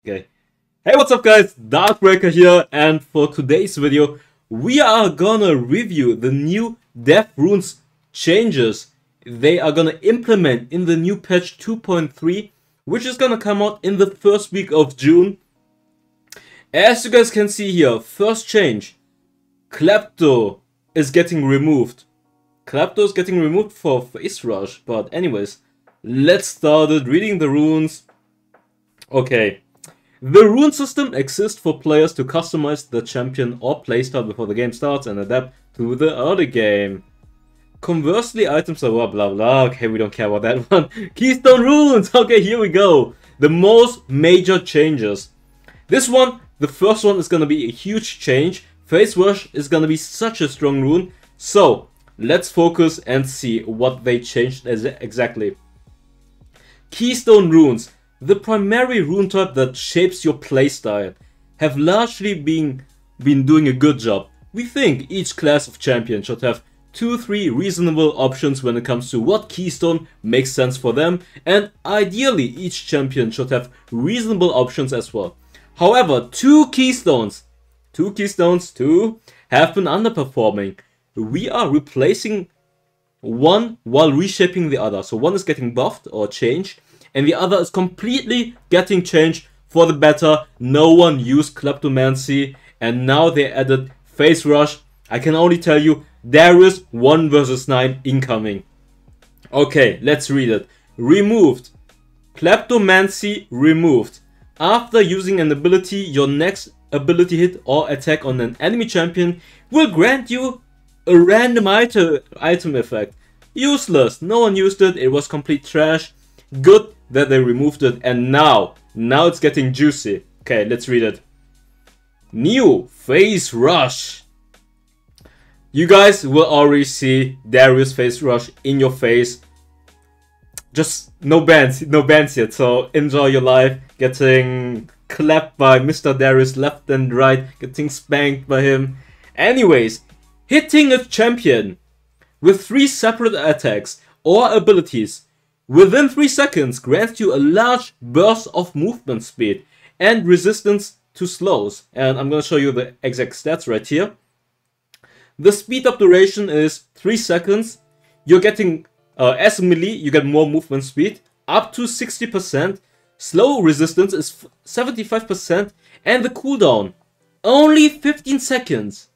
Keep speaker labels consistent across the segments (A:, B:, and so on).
A: Okay. Hey, what's up guys? Darkbreaker here, and for today's video, we are gonna review the new Death Runes changes they are gonna implement in the new patch 2.3, which is gonna come out in the first week of June. As you guys can see here, first change, Klepto is getting removed. Klepto is getting removed for Face Rush, but anyways, let's start reading the runes. Okay. The rune system exists for players to customize the champion or playstyle before the game starts and adapt to the early game. Conversely, items are blah blah blah. Okay, we don't care about that one. Keystone Runes! Okay, here we go. The most major changes. This one, the first one, is gonna be a huge change. Face Rush is gonna be such a strong rune. So, let's focus and see what they changed exactly. Keystone Runes, the primary rune type that shapes your playstyle, have largely been doing a good job. We think each class of champion should have 2-3 reasonable options when it comes to what keystone makes sense for them, and ideally each champion should have reasonable options as well. However, two keystones have been underperforming. We are replacing one while reshaping the other. So one is getting buffed or changed, and the other is completely getting changed for the better. No one used Kleptomancy, and now they added Face Rush. I can only tell you, there is 1 versus 9 incoming. Okay, let's read it. Removed. Kleptomancy removed. After using an ability, your next ability hit or attack on an enemy champion will grant you a random item effect. Useless. No one used it. It was complete trash. Good that they removed it, and now it's getting juicy. Okay, let's read it. New Face Rush. You guys will already see Darius Face Rush in your face. Just no bans yet, so enjoy your life. Getting clapped by Mr. Darius left and right, getting spanked by him. Anyways, hitting a champion with 3 separate attacks or abilities within 3 seconds grants you a large burst of movement speed and resistance to slows. And I'm going to show you the exact stats right here. The speed up duration is 3 seconds. You're getting, as a melee, you get more movement speed, up to 60%. Slow resistance is 75%, and the cooldown, only 15 seconds.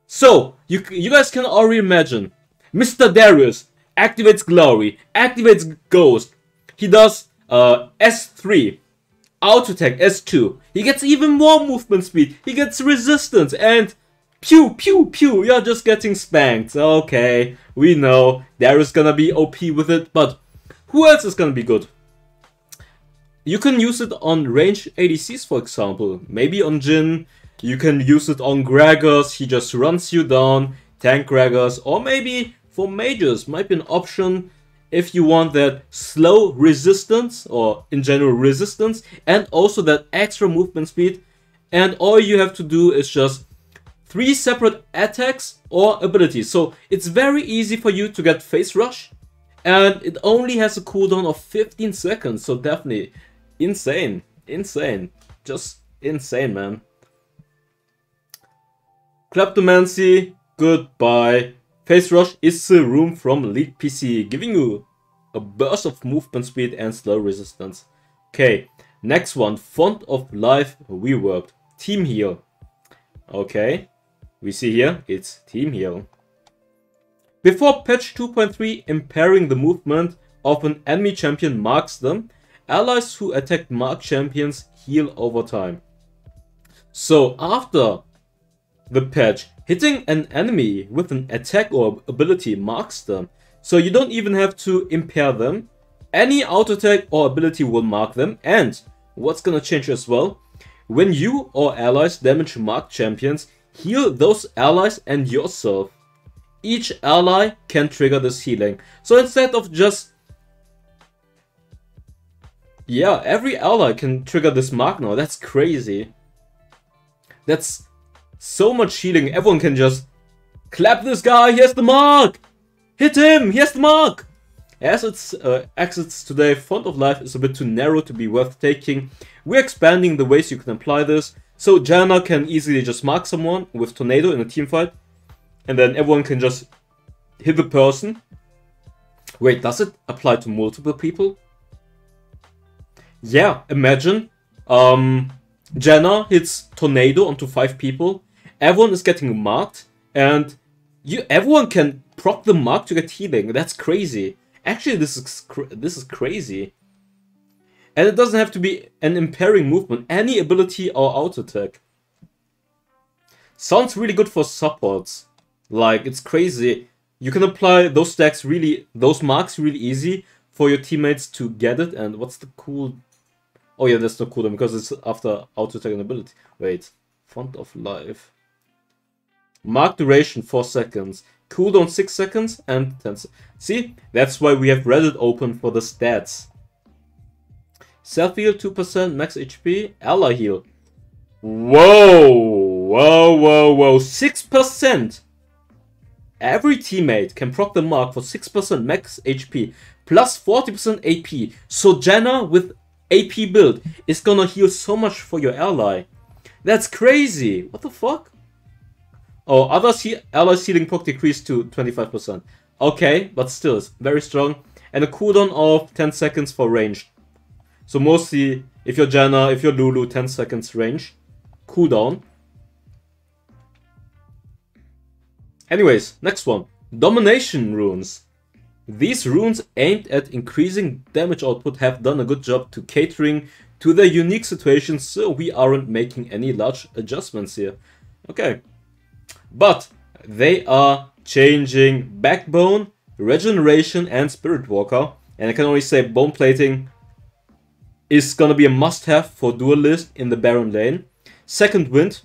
A: So, you guys can already imagine, Mr. Darius activates Glory, activates Ghost, he does S3, auto attack S2, he gets even more movement speed, he gets resistance, and pew pew pew, you're just getting spanked. Okay, we know Darius gonna be OP with it, but who else is gonna be good? You can use it on range ADCs, for example, maybe on Jhin. You can use it on Gragas, he just runs you down, tank Gragas, or maybe for mages might be an option if you want that slow resistance, or in general resistance, and also that extra movement speed. And all you have to do is just 3 separate attacks or abilities. So it's very easy for you to get Face Rush, and it only has a cooldown of 15 seconds, so definitely insane, just insane, man. Kleptomancy, goodbye. Face Rush is the rune from League PC, giving you a burst of movement speed and slow resistance. Okay, next one, Font of Life reworked. Team Heal. Okay, we see here, it's Team Heal. Before patch 2.3, impairing the movement of an enemy champion marks them. Allies who attack marked champions heal over time. So after the patch, hitting an enemy with an attack or ability marks them. So you don't even have to impair them. Any auto attack or ability will mark them. And what's gonna change as well? When you or allies damage marked champions, heal those allies and yourself. Each ally can trigger this healing. So instead of just... yeah, every ally can trigger this mark now. That's crazy. That's so much healing. Everyone can just clap this guy. He has the mark. Hit him. He has the mark. As its exits today, Font of Life is a bit too narrow to be worth taking. We're expanding the ways you can apply this. So Janna can easily just mark someone with Tornado in a team fight. And then everyone can just hit the person. Wait, does it apply to multiple people? Yeah, imagine Janna hits Tornado onto 5 people. Everyone is getting marked. And everyone can proc the mark to get healing. That's crazy. Actually, this is crazy. And it doesn't have to be an impairing movement. Any ability or auto attack. Sounds really good for supports. Like, it's crazy. You can apply those stacks those marks really easy for your teammates to get it. And what's the cool... Oh yeah, there's no cooldown because it's after auto attack and ability. Wait, Font of Life. Mark duration 4 seconds. Cooldown 6 seconds and 10 seconds. See? That's why we have Reddit open for the stats. Self heal 2%, max HP, ally heal. Whoa! Whoa, whoa, whoa. 6%! Every teammate can proc the mark for 6% max HP plus 40% AP. So Janna with AP build is gonna heal so much for your ally. That's crazy! What the fuck? Oh, allies healing proc decreased to 25%. Okay, but still, it's very strong. And a cooldown of 10 seconds for range. So mostly, if you're Janna, if you're Lulu, 10 seconds range. Cooldown. Anyways, next one. Domination Runes. These runes aimed at increasing damage output have done a good job to catering to their unique situations, so we aren't making any large adjustments here. Okay. But they are changing Backbone, Regeneration, and Spirit Walker. And I can only say Bone Plating is gonna be a must-have for Duelist in the Baron lane. Second Wind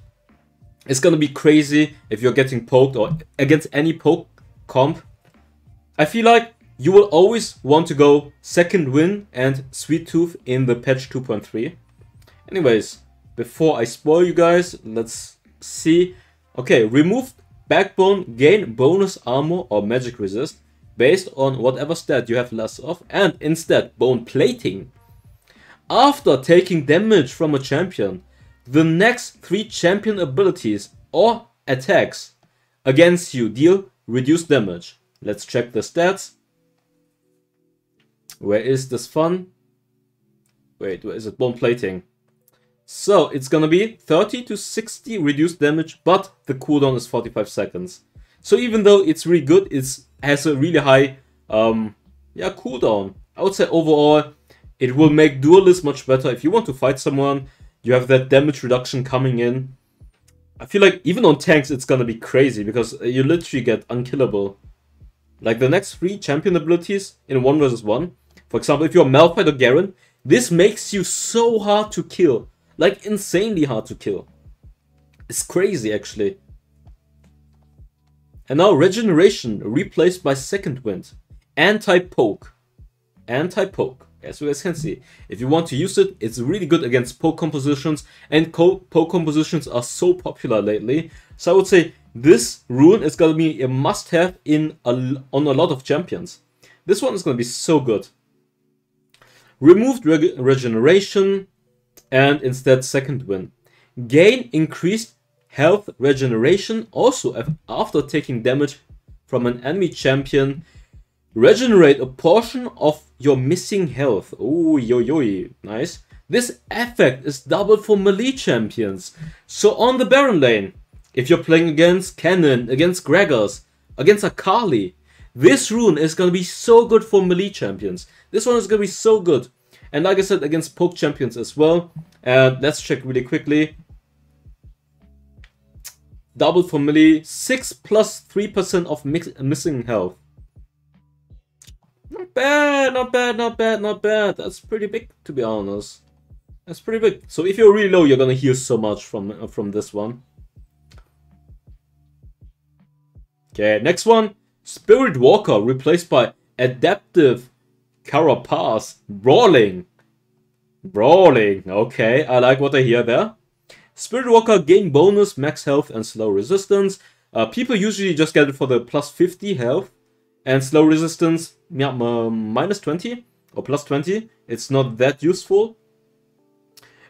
A: is gonna be crazy if you're getting poked or against any poke comp. I feel like you will always want to go Second Wind and Sweet Tooth in the patch 2.3. Anyways, before I spoil you guys, let's see. Okay, remove Backbone, gain bonus armor or magic resist based on whatever stat you have less of, and instead Bone Plating. After taking damage from a champion, the next 3 champion abilities or attacks against you deal reduced damage. Let's check the stats. Where is this fun? Wait, where is it? Bone Plating. So, it's gonna be 30 to 60 reduced damage, but the cooldown is 45 seconds. So even though it's really good, it has a really high cooldown. I would say overall, it will make Duelists much better. If you want to fight someone, you have that damage reduction coming in. I feel like even on tanks, it's gonna be crazy, because you literally get unkillable. Like the next 3 champion abilities in 1 versus 1. For example, if you're Malphite or Garen, this makes you so hard to kill. Like, insanely hard to kill. It's crazy, actually. And now, Regeneration replaced by Second Wind. Anti-poke. Anti-poke. As you guys can see. If you want to use it, it's really good against poke compositions. And poke compositions are so popular lately. So I would say this rune is going to be a must-have on a lot of champions. This one is going to be so good. Removed Regeneration. And instead Second Wind. Gain increased health regeneration also after taking damage from an enemy champion. Regenerate a portion of your missing health. Oh, yo, nice. This effect is doubled for melee champions. So on the Baron lane, if you're playing against Cannon, against Gregors, against Akali, this rune is going to be so good for melee champions. This one is going to be so good. And like I said, against poke champions as well. Let's check really quickly. Double for melee. 6 plus 3% of missing health. Not bad, not bad, not bad, not bad. That's pretty big, to be honest. That's pretty big. So if you're really low, you're gonna heal so much from this one. Okay, next one. Spirit Walker replaced by Adaptive Carapace. Brawling. Okay, I like what I hear there. Spirit Walker gain bonus, max health, and slow resistance. People usually just get it for the plus 50 health. And slow resistance, yeah, minus 20 or plus 20. It's not that useful.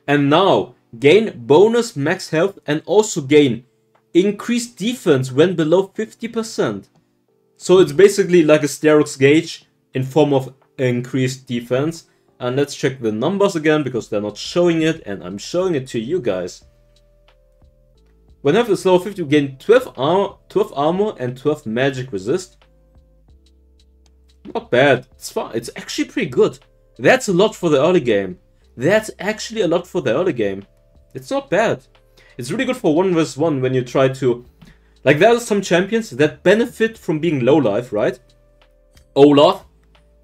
A: And now, gain bonus max health and also gain increased defense when below 50%. So it's basically like a Sterox gauge in form of increased defense. And let's check the numbers again because they're not showing it and I'm showing it to you guys. When you have a slow 50, you gain 12 armor and 12 magic resist. Not bad. It's fine. It's actually pretty good. That's a lot for the early game. That's actually a lot for the early game. It's not bad. It's really good for 1 vs 1 when you try to... Like, there are some champions that benefit from being low life, right? Olaf.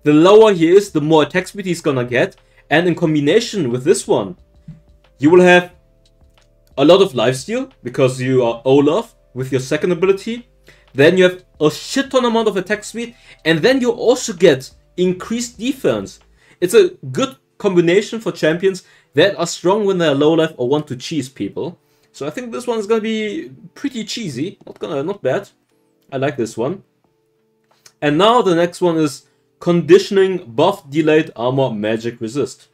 A: The lower he is, the more attack speed he's gonna get. And in combination with this one, you will have a lot of lifesteal because you are Olaf with your second ability. Then you have a shit ton amount of attack speed. And then you also get increased defense. It's a good combination for champions that are strong when they're low life or want to cheese people. So I think this one is gonna be pretty cheesy. Not bad. I like this one. And now the next one is conditioning buff delayed armor magic resist.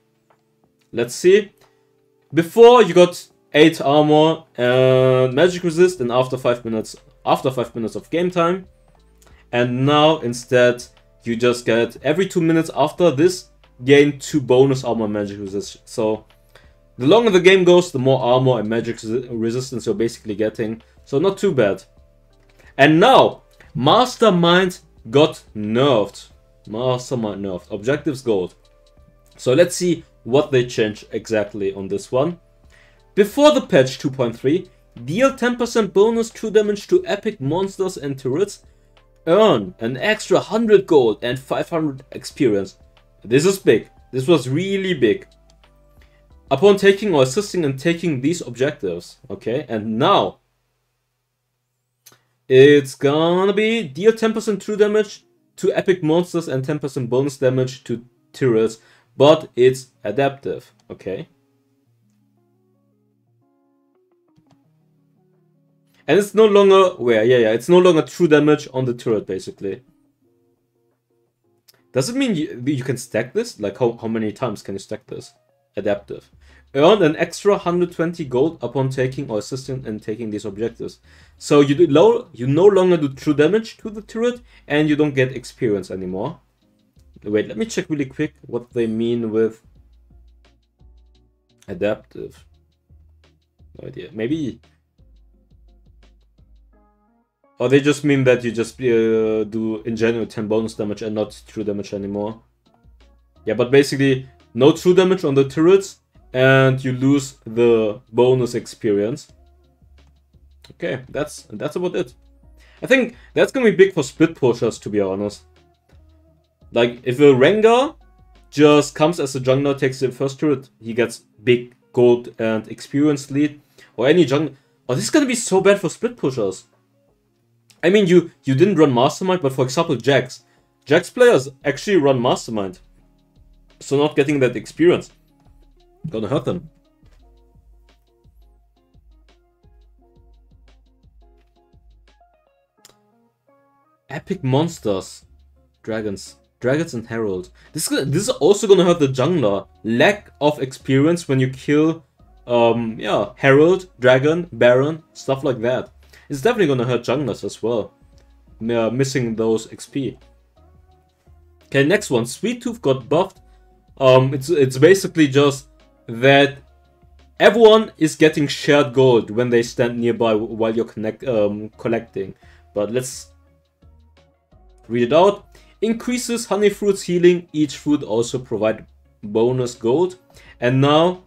A: Let's see. Before you got 8 armor and magic resist, and after 5 minutes of game time. And now instead you just get every 2 minutes after this gain 2 bonus armor magic resist. So the longer the game goes, the more armor and magic resistance you're basically getting. So not too bad. And now Mastermind got nerfed. Mastermind nerfed. Objectives gold. So let's see what they changed exactly on this one. Before the patch 2.3, deal 10% bonus true damage to epic monsters and turrets. Earn an extra 100 gold and 500 experience. This is big. This was really big. Upon taking or assisting in taking these objectives. Okay, and now it's gonna be deal 10% true damage to epic monsters and 10% bonus damage to turrets, but it's adaptive. Okay. And it's no longer, it's no longer true damage on the turret, basically. Does it mean you can stack this? Like, how many times can you stack this? Adaptive. Earn an extra 120 gold upon taking or assisting in taking these objectives. So you no longer do true damage to the turret, and you don't get experience anymore. Wait, let me check really quick what they mean with adaptive. No idea. Maybe... Or they just mean that you just do in general 10 bonus damage and not true damage anymore. Yeah, but basically no true damage on the turrets and you lose the bonus experience. Okay, that's about it. I think that's gonna be big for split pushers, to be honest. Like, if a Rengar just comes as a jungler, takes the first turret, he gets big gold and experience lead. Or any jungler. Oh, this is gonna be so bad for split pushers. I mean, you didn't run Mastermind, but for example, Jax players actually run Mastermind. So not getting that experience gonna hurt them. Epic monsters. Dragons and Herald. This is also gonna hurt the jungler. Lack of experience when you kill Herald, Dragon, Baron, stuff like that. It's definitely gonna hurt junglers as well. Missing those XP. Okay, next one. Sweet Tooth got buffed. It's basically just that everyone is getting shared gold when they stand nearby while you're collecting. But let's read it out. Increases honey fruits healing. Each fruit also provide bonus gold. And now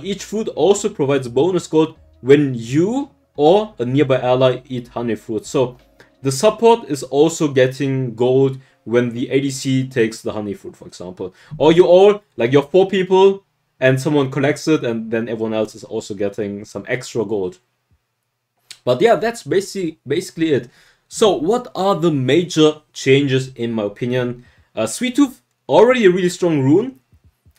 A: each fruit also provides bonus gold when you or a nearby ally eat honey fruit. So the support is also getting gold when the ADC takes the honey fruit, for example. Or you all, like you're 4 people and someone collects it and then everyone else is also getting some extra gold. But yeah, that's basically it. So what are the major changes in my opinion? Sweet Tooth, already a really strong rune.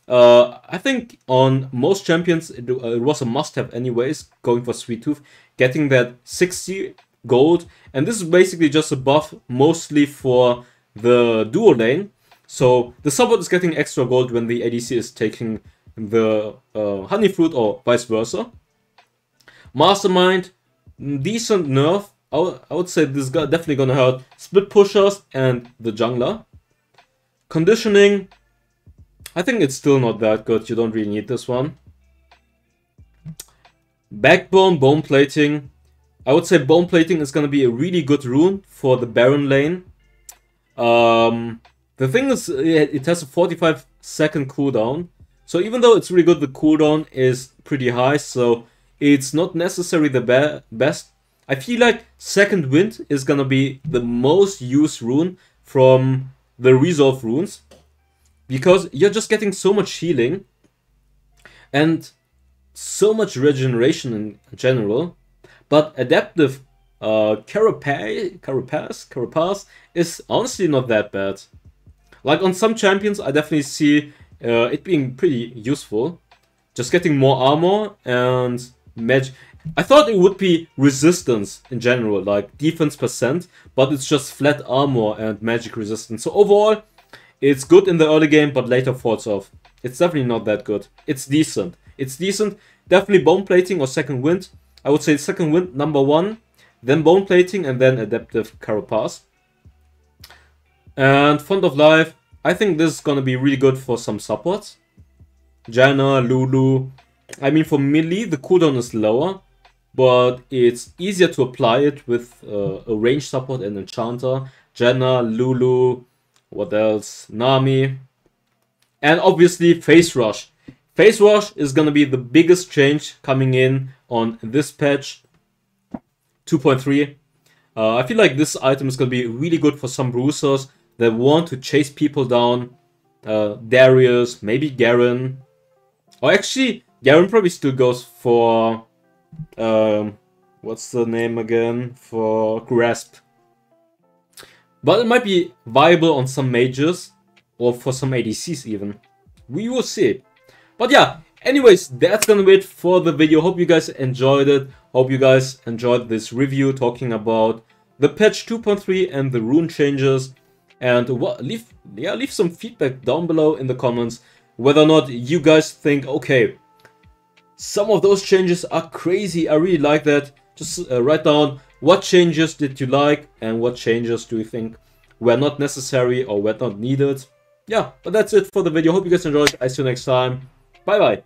A: I think on most champions it was a must-have anyways, going for Sweet Tooth. Getting that 60 gold, and this is basically just a buff mostly for the duo lane. So the support is getting extra gold when the ADC is taking the honey fruit or vice versa. Mastermind, decent nerf. I would say this is definitely gonna hurt split pushers and the jungler. Conditioning, I think it's still not that good. You don't really need this one. Backbone, bone plating. I would say bone plating is gonna be a really good rune for the Baron lane. The thing is, it has a 45-second cooldown. So even though it's really good, the cooldown is pretty high. So it's not necessarily the best. I feel like Second Wind is gonna be the most used rune from the Resolve runes, because you're just getting so much healing and so much regeneration in general. But Adaptive Carapace is honestly not that bad. Like on some champions, I definitely see it being pretty useful. Just getting more armor and magic. I thought it would be resistance in general, like defense %, but it's just flat armor and magic resistance. So overall, it's good in the early game, but later falls off. It's definitely not that good. It's decent. It's decent. Definitely bone plating or Second Wind. I would say Second Wind #1, then bone plating, and then Adaptive Carapace. And Font of Life, I think this is gonna be really good for some supports. Janna, Lulu. I mean, for melee, the cooldown is lower, but it's easier to apply it with a range support and enchanter. Janna, Lulu, what else? Nami. And obviously Phase Rush. Phase Rush is gonna be the biggest change coming in on this patch 2.3. I feel like this item is gonna be really good for some bruisers that want to chase people down. Darius, maybe Garen. Or actually, Garen probably still goes for... what's the name again? For Grasp. But it might be viable on some mages, or for some ADCs even. We will see. But yeah, anyways, that's gonna be it for the video. Hope you guys enjoyed it. Hope you guys enjoyed this review talking about the patch 2.3 and the rune changes. And leave some feedback down below in the comments whether or not you guys think, okay, some of those changes are crazy, I really like that. Just write down what changes did you like and what changes do you think were not necessary or were not needed. Yeah, but that's it for the video. Hope you guys enjoyed. I see you next time. Bye bye.